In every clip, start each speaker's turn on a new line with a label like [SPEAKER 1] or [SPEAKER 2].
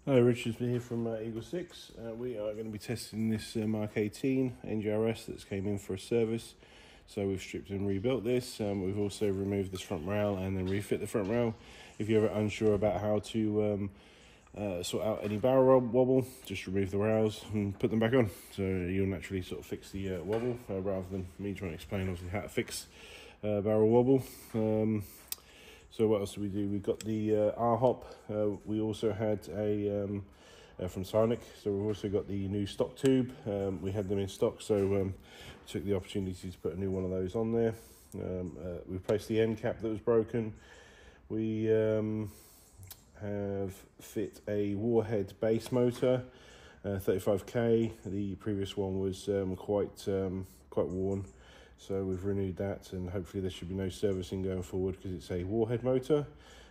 [SPEAKER 1] Hello, Richard here from Eagle 6. We are going to be testing this Mark 18 NGRS that's came in for a service. So we've stripped and rebuilt this. We've also removed this front rail and then refit the front rail. If you're ever unsure about how to sort out any barrel wobble, just remove the rails and put them back on. So you'll naturally sort of fix the wobble rather than me trying to explain obviously how to fix barrel wobble. So what else did we do? We got the R-Hop. We also had a from Sonic. So we've also got the new stock tube. We had them in stock, so took the opportunity to put a new one of those on there. We replaced the end cap that was broken. We have fit a Warhead base motor, 35k. The previous one was quite worn. So we've renewed that, and hopefully there should be no servicing going forward because it's a Warhead motor.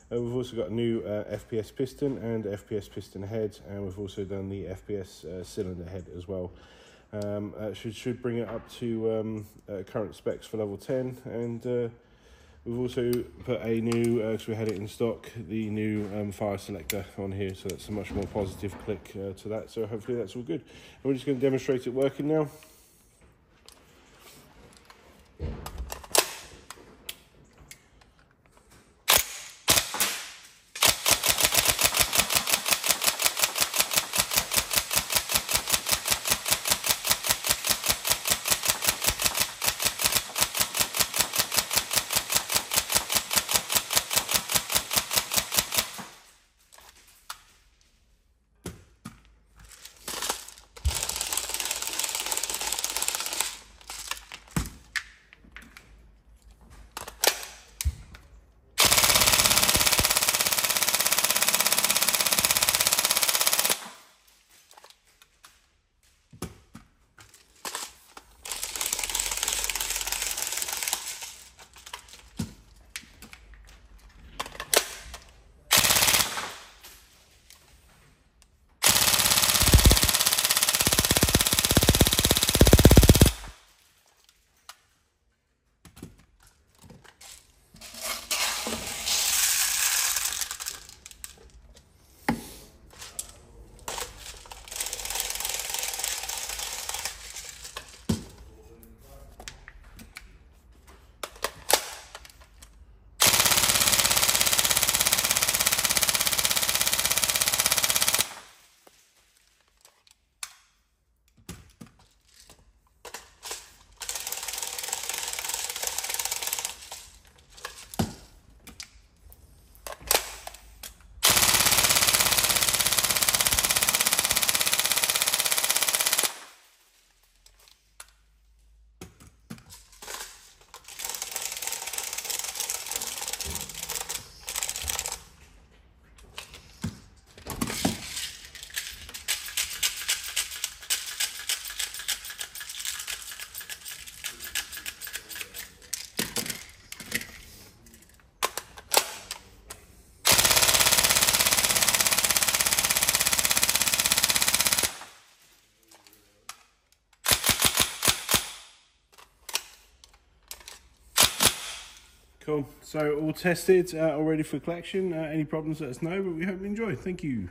[SPEAKER 1] We've also got a new FPS piston and FPS piston head, and we've also done the FPS cylinder head as well. Should bring it up to current specs for level 10, and we've also put a new, because we had it in stock, the new fire selector on here, so that's a much more positive click to that, so hopefully that's all good. And we're just going to demonstrate it working now. Cool, so all tested, all ready for collection. Any problems, let us know, but we hope you enjoy. Thank you.